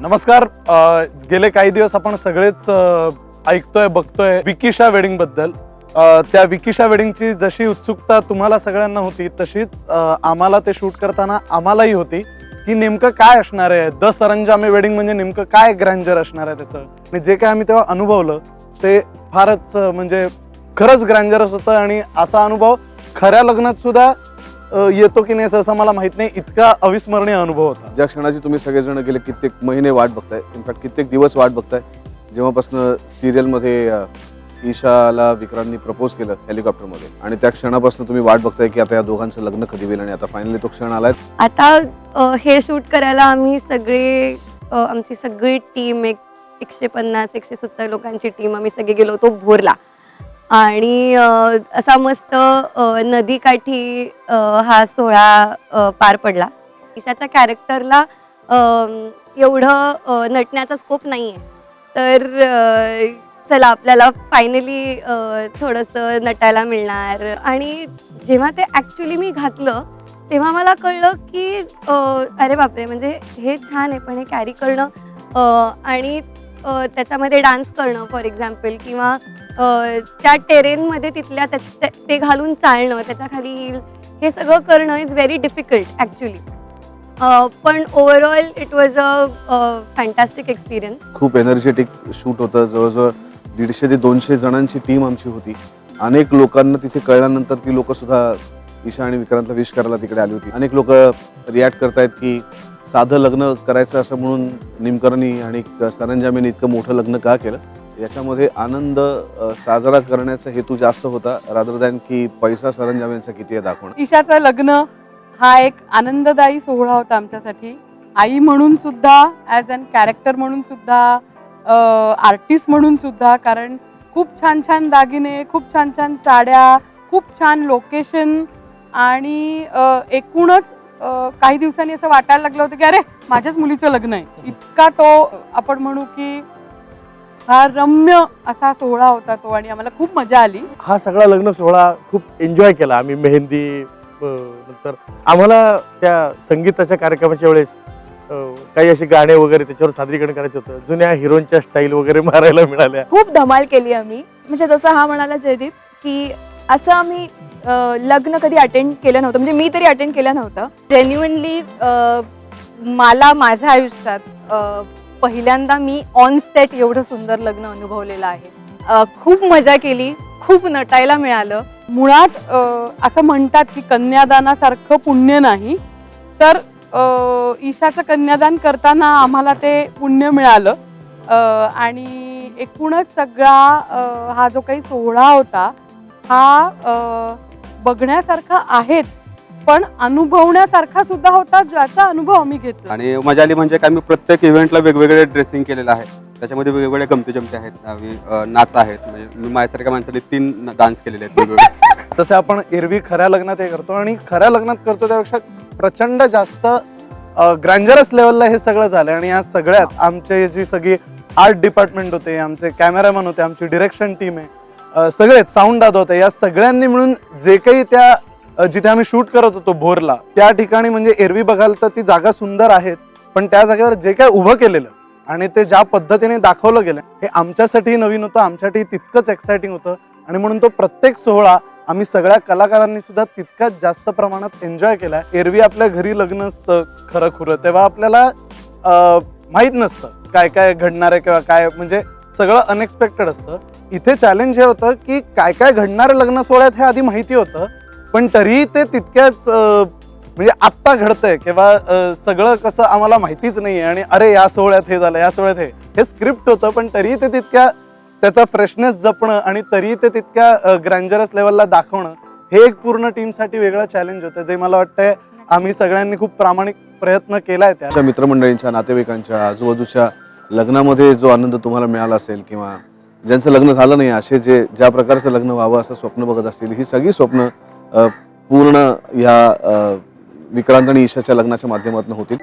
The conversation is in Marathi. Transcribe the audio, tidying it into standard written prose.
नमस्कार. गेले काही दिवस आपण सगळेच ऐकतोय बघतोय विकीशा वेडिंग बद्दल. त्या विकीशा वेडिंगची जशी उत्सुकता तुम्हाला सगळ्यांना होती तशीच आम्हाला ते शूट करताना आम्हालाही होती की नेमकं काय असणार आहे द सरंजामे वेडिंग, म्हणजे नेमकं काय ग्रँजर असणार आहे त्याचं. आणि जे काय आम्ही तेव्हा अनुभवलं ते फारच म्हणजे खरंच ग्रँजरच होतं. आणि असा अनुभव खऱ्या लग्नात सुद्धा येतो की नाही असं मला माहित नाही, इतका अविस्मरणीय अनुभव होता. ज्या क्षणाची तुम्ही सगळेजण गेले कित्येक महिने वाट बघताय, इनफॅक्ट कित्येक दिवस वाट बघताय, जेव्हापासून सिरियलमध्ये ईशाला विक्रांतनी प्रपोज केलं हेलिकॉप्टरमध्ये, आणि त्या क्षणापासून तुम्ही वाट बघताय की आता या दोघांचं लग्न कधी होईल, आणि आता फायनली तो क्षण आलाय. आता हे शूट करायला आम्ही सगळे आमची सगळी टीम 150-170 लोकांची टीम आम्ही सगळे गेलो होतो भोरला. आणि असा मस्त नदीकाठी हा सोहळा पार पडला. ईशाच्या कॅरेक्टरला एवढं नटण्याचा स्कोप नाही आहे, तर चला आपल्याला फायनली थोडंसं नटायला मिळणार. आणि जेव्हा ते ॲक्च्युली मी घातलं तेव्हा मला कळलं की अरे बापरे, म्हणजे हे छान आहे, पण हे कॅरी करणं आणि त्याच्यामध्ये डान्स करणं फॉर एक्झाम्पल, किंवा त्या टेरेनमध्ये तिथल्या ते घालून चालणं, त्याच्या खाली हिल्स, हे सगळं करणं इज व्हेरी डिफिकल्ट ॲक्च्युली. पण overall it was a fantastic experience. खूप एनर्जेटिक शूट होतं. जवळजवळ 150 ते 200 जणांची टीम आमची होती. अनेक लोकांना तिथे कळल्यानंतर ती लोक सुद्धा ईशा आणि विक्रांतला विश करायला तिकडे आली होती. अनेक लोक रिॲक्ट करतायत की साधं लग्न करायचं असं म्हणून निमकरणी आणि सरंजामेने इतकं मोठं लग्न का केलं. याच्यामध्ये आनंद साजरा करण्याचा हेतू जास्त होता रादर दॅन की पैसा सरंजामेंचा किती आहे दाखवणं. ईशाचं लग्न हा एक आनंददायी सोहळा होता आमच्यासाठी, आई म्हणून सुद्धा, ॲज अन कॅरेक्टर म्हणून सुद्धा, आर्टिस्ट म्हणून सुद्धा. कारण खूप छान छान दागिने, खूप छान छान साड्या, खूप छान लोकेशन, आणि एकूणच काही दिवसांनी असं वाटायला लागलं होतं की अरे माझ्याच मुलीचं लग्न आहे. इतका तो आपण म्हणू की हा रम्य असा सोहळा होता तो, आणि आम्हाला खूप मजा आली. हा सगळा लग्न सोहळा खूप एन्जॉय केला आम्ही. मेहंदी नंतर आम्हाला त्या संगीताच्या कार्यक्रमाच्या वेळेस काही असे गाणे वगैरे त्याच्यावर सादरीकरण करायचं होतं. जुन्या हिरोईनच्या स्टाईल वगैरे मारायला मिळाल्या. खूप धमाल केली आम्ही. म्हणजे जसं हा म्हणाला जयदीप की असं आम्ही लग्न कधी अटेंड केलं नव्हतं, म्हणजे मी तरी अटेंड केलं नव्हतं. जेन्युइनली मला माझ्या आयुष्यात पहिल्यांदा मी ऑन सेट एवढं सुंदर लग्न अनुभवलेलं आहे. खूप मजा केली, खूप नटायला मिळालं. मुळात असं म्हणतात की कन्यादानासारखं पुण्य नाही, तर ईशाचं कन्यादान करताना आम्हाला ते पुण्य मिळालं. आणि एकूणच सगळा हा जो काही सोहळा होता हा बघण्यासारखा आहेच, पण अनुभवण्यासारखा सुद्धा होता, ज्याचा अनुभव आम्ही घेतला. आणि मजा आली म्हणजे काय, मी प्रत्येक इव्हेंटला वेगवेगळे ड्रेसिंग केलेलं आहे. त्याच्यामध्ये वेगवेगळे गमती जमते आहेत, नाच आहेत. म्हणजे मी माझ्यासारख्या माणसाने 3 डान्स केलेले आहेत वेगवेगळे. तसे आपण एरवी खऱ्या लग्नात हे करतो, आणि खऱ्या लग्नात करतो त्यापेक्षा प्रचंड जास्त ग्रँजरस लेवलला हे सगळं झालं. आणि या सगळ्यात आमचे जी सगळी आर्ट डिपार्टमेंट होते, आमचे कॅमेरामॅन होते, आमची डिरेक्शन टीम आहे, सगळेच साऊंड दादा होते, या सगळ्यांनी मिळून जे काही त्या जिथे आम्ही शूट करत होतो भोरला त्या ठिकाणी, म्हणजे एरवी बघाल तर ती जागा सुंदर आहेच, पण त्या जागेवर जे काय उभं केलेलं आणि ते ज्या पद्धतीने दाखवलं गेलं हे आमच्यासाठी नवीन होतं, आमच्यासाठी तितकंच एक्साइटिंग होतं. आणि म्हणून तो प्रत्येक सोहळा आम्ही सगळ्या कलाकारांनी सुद्धा तितक्याच जास्त प्रमाणात एन्जॉय केलाय. एरवी आपल्या घरी लग्न असतं खरं खुरं, तेव्हा आपल्याला माहीत नसतं काय काय घडणार आहे किंवा काय, म्हणजे सगळं अनएक्सपेक्टेड असतं. इथे चॅलेंज हे होतं की काय काय घडणारे लग्न सोहळ्यात हे आधी माहिती होतं, पण तरीही ते तितक्याच म्हणजे आत्ता घडतंय किंवा सगळं कसं आम्हाला माहितीच नाहीये. आणि अरे या सोहळ्यात हे झालं, या सोहळ्यात हे स्क्रिप्ट होतं, पण तरीही ते तितक्या त्याचा फ्रेशनेस जपणं आणि तरीही ते तितक्या ग्रँजरस लेवलला दाखवणं हे एक पूर्ण टीमसाठी वेगळं चॅलेंज होतं, जे मला वाटतंय आम्ही सगळ्यांनी खूप प्रामाणिक प्रयत्न केलाय. त्या मित्रमंडळींच्या, नातेवाईकांच्या, आजूबाजूच्या लग्नामध्ये जो आनंद तुम्हाला मिळाला असेल, किंवा ज्यांचं लग्न झालं नाही असे जे ज्या प्रकारचं लग्न व्हावं असं स्वप्न बघत असतील, ही सगळी स्वप्न पूर्ण या विक्रांत आणि ईशाच्या लग्नाच्या माध्यमातून होतील.